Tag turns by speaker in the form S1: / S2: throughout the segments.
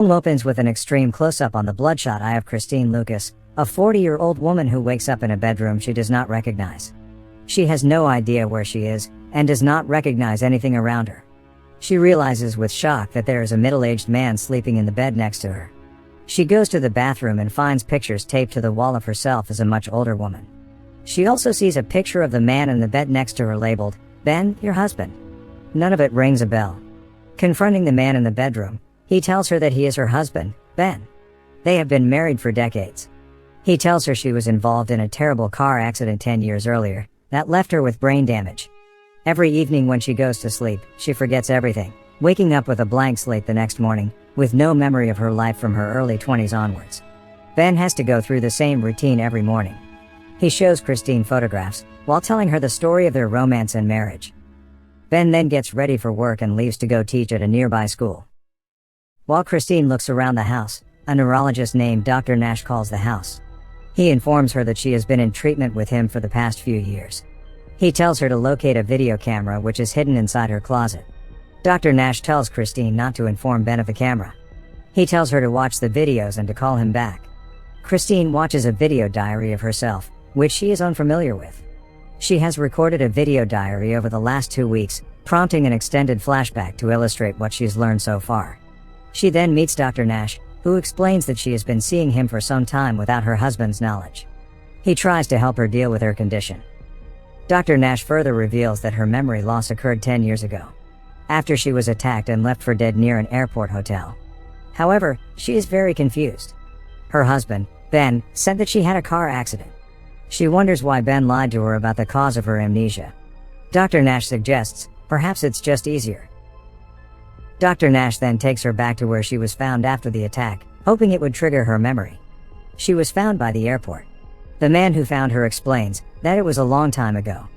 S1: Film opens with an extreme close-up on the bloodshot eye of Christine Lucas, a 40-year-old woman who wakes up in a bedroom she does not recognize. She has no idea where she is, and does not recognize anything around her. She realizes with shock that there is a middle-aged man sleeping in the bed next to her. She goes to the bathroom and finds pictures taped to the wall of herself as a much older woman. She also sees a picture of the man in the bed next to her labeled, "Ben, your husband." None of it rings a bell. Confronting the man in the bedroom, he tells her that he is her husband, Ben. They have been married for decades. He tells her she was involved in a terrible car accident 10 years earlier that left her with brain damage. Every evening when she goes to sleep, she forgets everything, waking up with a blank slate the next morning, with no memory of her life from her early 20s onwards. Ben has to go through the same routine every morning. He shows Christine photographs, while telling her the story of their romance and marriage. Ben then gets ready for work and leaves to go teach at a nearby school. While Christine looks around the house, a neurologist named Dr. Nash calls the house. He informs her that she has been in treatment with him for the past few years. He tells her to locate a video camera which is hidden inside her closet. Dr. Nash tells Christine not to inform Ben of the camera. He tells her to watch the videos and to call him back. Christine watches a video diary of herself, which she is unfamiliar with. She has recorded a video diary over the last 2 weeks, prompting an extended flashback to illustrate what she's learned so far. She then meets Dr. Nash, who explains that she has been seeing him for some time without her husband's knowledge. He tries to help her deal with her condition. Dr. Nash further reveals that her memory loss occurred 10 years ago, after she was attacked and left for dead near an airport hotel. However, she is very confused. Her husband, Ben, said that she had a car accident. She wonders why Ben lied to her about the cause of her amnesia. Dr. Nash suggests, perhaps it's just easier. Dr. Nash then takes her back to where she was found after the attack, hoping it would trigger her memory. She was found by the airport. The man who found her explains that it was a long time ago.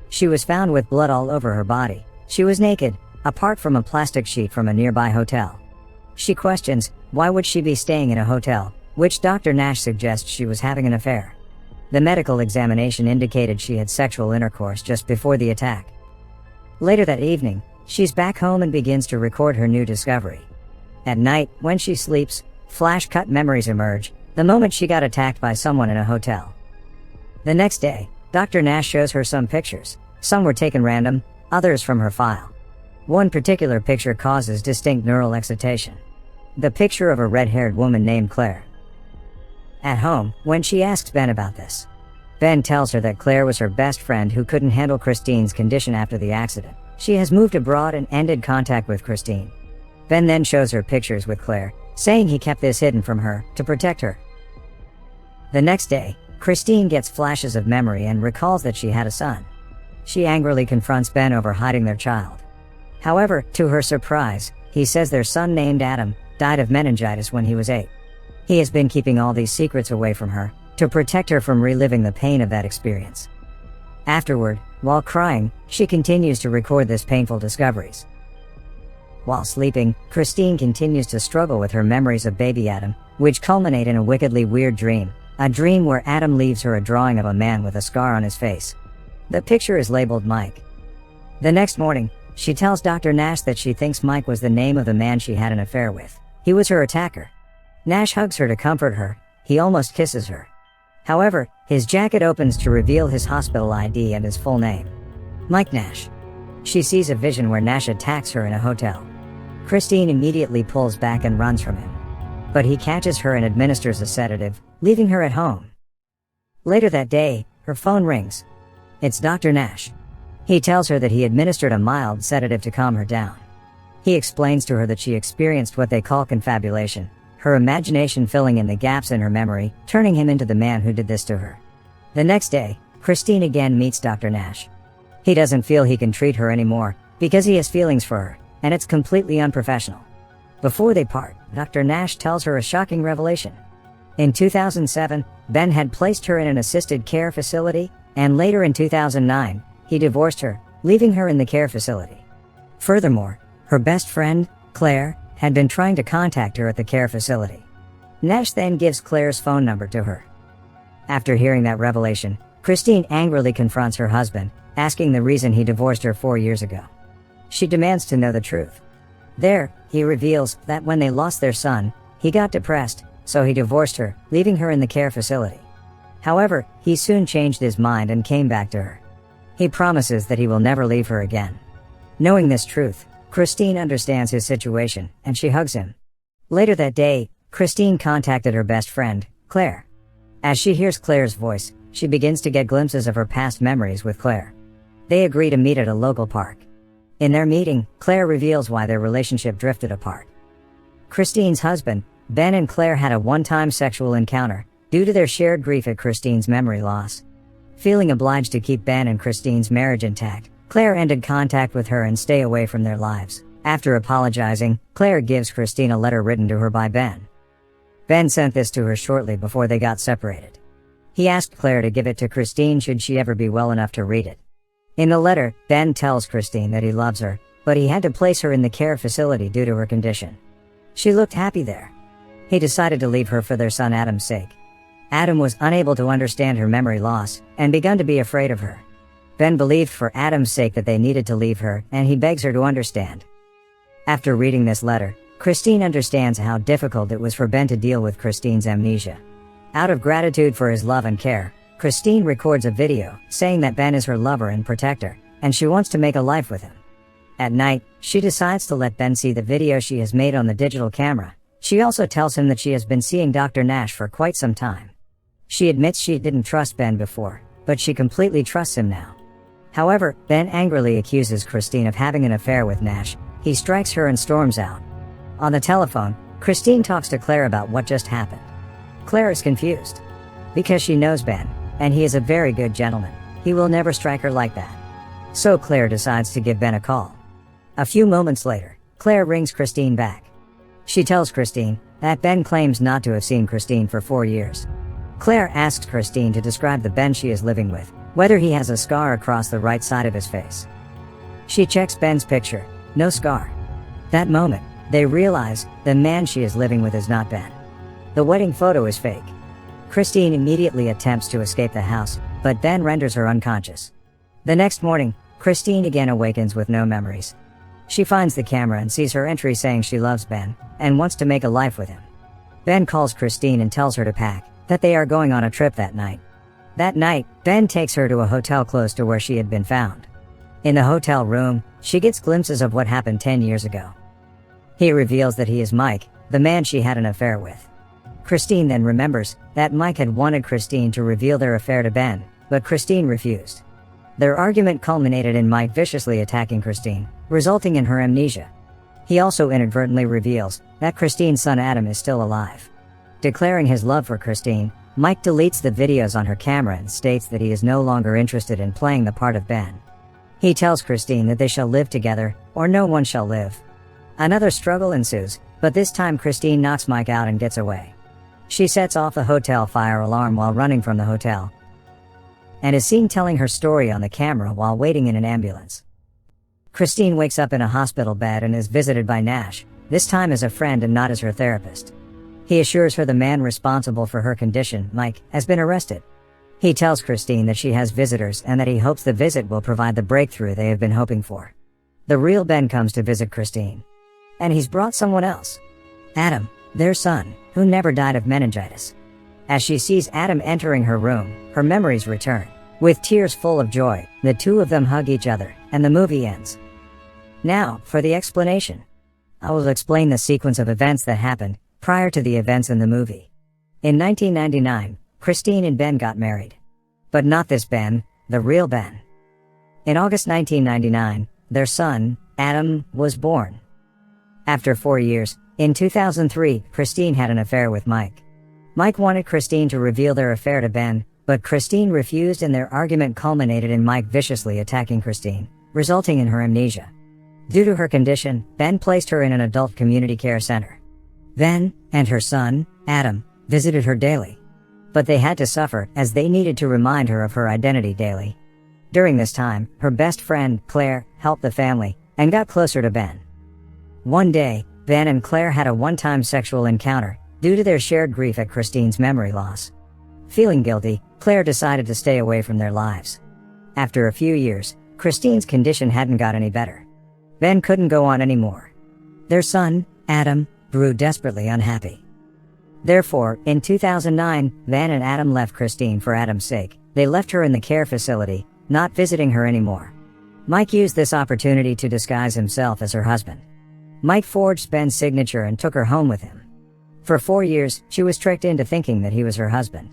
S1: She was found with blood all over her body. She was naked, apart from a plastic sheet from a nearby hotel. She questions, why would she be staying in a hotel, which Dr. Nash suggests she was having an affair. The medical examination indicated she had sexual intercourse just before the attack. Later that evening, she's back home and begins to record her new discovery. At night, when she sleeps, flash-cut memories emerge, the moment she got attacked by someone in a hotel. The next day, Dr. Nash shows her some pictures. Some were taken random, others from her file. One particular picture causes distinct neural excitation. The picture of a red-haired woman named Claire. At home, when she asks Ben about this, Ben tells her that Claire was her best friend who couldn't handle Christine's condition after the accident. She has moved abroad and ended contact with Christine. Ben then shows her pictures with Claire, saying he kept this hidden from her, to protect her. The next day, Christine gets flashes of memory and recalls that she had a son. She angrily confronts Ben over hiding their child. However, to her surprise, he says their son named Adam died of meningitis when he was 8. He has been keeping all these secrets away from her, to protect her from reliving the pain of that experience. Afterward, while crying, she continues to record this painful discoveries. While sleeping, Christine continues to struggle with her memories of baby Adam, which culminate in a wickedly weird dream, a dream where Adam leaves her a drawing of a man with a scar on his face. The picture is labeled Mike. The next morning, she tells Dr. Nash that she thinks Mike was the name of the man she had an affair with. He was her attacker. Nash hugs her to comfort her. He almost kisses her. However, his jacket opens to reveal his hospital ID and his full name. Mike Nash. She sees a vision where Nash attacks her in a hotel. Christine immediately pulls back and runs from him. But he catches her and administers a sedative, leaving her at home. Later that day, her phone rings. It's Dr. Nash. He tells her that he administered a mild sedative to calm her down. He explains to her that she experienced what they call confabulation, her imagination filling in the gaps in her memory, turning him into the man who did this to her. The next day, Christine again meets Dr. Nash. He doesn't feel he can treat her anymore, because he has feelings for her, and it's completely unprofessional. Before they part, Dr. Nash tells her a shocking revelation. In 2007, Ben had placed her in an assisted care facility, and later in 2009, he divorced her, leaving her in the care facility. Furthermore, her best friend, Claire, had been trying to contact her at the care facility. Nash then gives Claire's phone number to her. After hearing that revelation, Christine angrily confronts her husband, asking the reason he divorced her 4 years ago. She demands to know the truth. There, he reveals that when they lost their son, he got depressed, so he divorced her, leaving her in the care facility. However, he soon changed his mind and came back to her. He promises that he will never leave her again. Knowing this truth, Christine understands his situation, and she hugs him. Later that day, Christine contacted her best friend, Claire. As she hears Claire's voice, she begins to get glimpses of her past memories with Claire. They agree to meet at a local park. In their meeting, Claire reveals why their relationship drifted apart. Christine's husband, Ben, and Claire had a one-time sexual encounter, due to their shared grief at Christine's memory loss. Feeling obliged to keep Ben and Christine's marriage intact, Claire ended contact with her and stay away from their lives. After apologizing, Claire gives Christine a letter written to her by Ben. Ben sent this to her shortly before they got separated. He asked Claire to give it to Christine should she ever be well enough to read it. In the letter, Ben tells Christine that he loves her, but he had to place her in the care facility due to her condition. She looked happy there. He decided to leave her for their son Adam's sake. Adam was unable to understand her memory loss, and begun to be afraid of her. Ben believed for Adam's sake that they needed to leave her, and he begs her to understand. After reading this letter, Christine understands how difficult it was for Ben to deal with Christine's amnesia. Out of gratitude for his love and care, Christine records a video, saying that Ben is her lover and protector, and she wants to make a life with him. At night, she decides to let Ben see the video she has made on the digital camera. She also tells him that she has been seeing Dr. Nash for quite some time. She admits she didn't trust Ben before, but she completely trusts him now. However, Ben angrily accuses Christine of having an affair with Nash. He strikes her and storms out. On the telephone, Christine talks to Claire about what just happened. Claire is confused. Because she knows Ben, and he is a very good gentleman, he will never strike her like that. So Claire decides to give Ben a call. A few moments later, Claire rings Christine back. She tells Christine that Ben claims not to have seen Christine for 4 years. Claire asks Christine to describe the Ben she is living with, whether he has a scar across the right side of his face. She checks Ben's picture, no scar. That moment, they realize the man she is living with is not Ben. The wedding photo is fake. Christine immediately attempts to escape the house, but Ben renders her unconscious. The next morning, Christine again awakens with no memories. She finds the camera and sees her entry saying she loves Ben, and wants to make a life with him. Ben calls Christine and tells her to pack, that they are going on a trip that night. That night, Ben takes her to a hotel close to where she had been found. In the hotel room, she gets glimpses of what happened 10 years ago. He reveals that he is Mike, the man she had an affair with. Christine then remembers that Mike had wanted Christine to reveal their affair to Ben, but Christine refused. Their argument culminated in Mike viciously attacking Christine, resulting in her amnesia. He also inadvertently reveals that Christine's son Adam is still alive. Declaring his love for Christine, Mike deletes the videos on her camera and states that he is no longer interested in playing the part of Ben. He tells Christine that they shall live together, or no one shall live. Another struggle ensues, but this time Christine knocks Mike out and gets away. She sets off the hotel fire alarm while running from the hotel, and is seen telling her story on the camera while waiting in an ambulance. Christine wakes up in a hospital bed and is visited by Nash, this time as a friend and not as her therapist. He assures her the man responsible for her condition, Mike, has been arrested. He tells Christine that she has visitors and that he hopes the visit will provide the breakthrough they have been hoping for. The real Ben comes to visit Christine. And he's brought someone else. Adam, their son, who never died of meningitis. As she sees Adam entering her room, her memories return. With tears full of joy, the two of them hug each other, and the movie ends. Now, for the explanation. I will explain the sequence of events that happened prior to the events in the movie. In 1999, Christine and Ben got married. But not this Ben, the real Ben. In August 1999, their son, Adam, was born. After 4 years, in 2003, Christine had an affair with Mike. Mike wanted Christine to reveal their affair to Ben, but Christine refused and their argument culminated in Mike viciously attacking Christine, resulting in her amnesia. Due to her condition, Ben placed her in an adult community care center. Ben, and her son, Adam, visited her daily. But they had to suffer as they needed to remind her of her identity daily. During this time, her best friend, Claire, helped the family, and got closer to Ben. One day, Ben and Claire had a one-time sexual encounter, due to their shared grief at Christine's memory loss. Feeling guilty, Claire decided to stay away from their lives. After a few years, Christine's condition hadn't got any better. Ben couldn't go on anymore. Their son, Adam, grew desperately unhappy. Therefore, in 2009, Van and Adam left Christine for Adam's sake. They left her in the care facility, not visiting her anymore. Mike used this opportunity to disguise himself as her husband. Mike forged Ben's signature and took her home with him. For 4 years, she was tricked into thinking that he was her husband.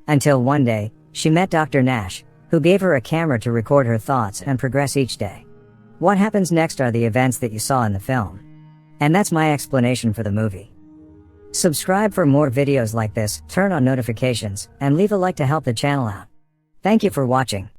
S1: Until one day, she met Dr. Nash, who gave her a camera to record her thoughts and progress each day. What happens next are the events that you saw in the film. And that's my explanation for the movie. Subscribe for more videos like this, turn on notifications, and leave a like to help the channel out. Thank you for watching.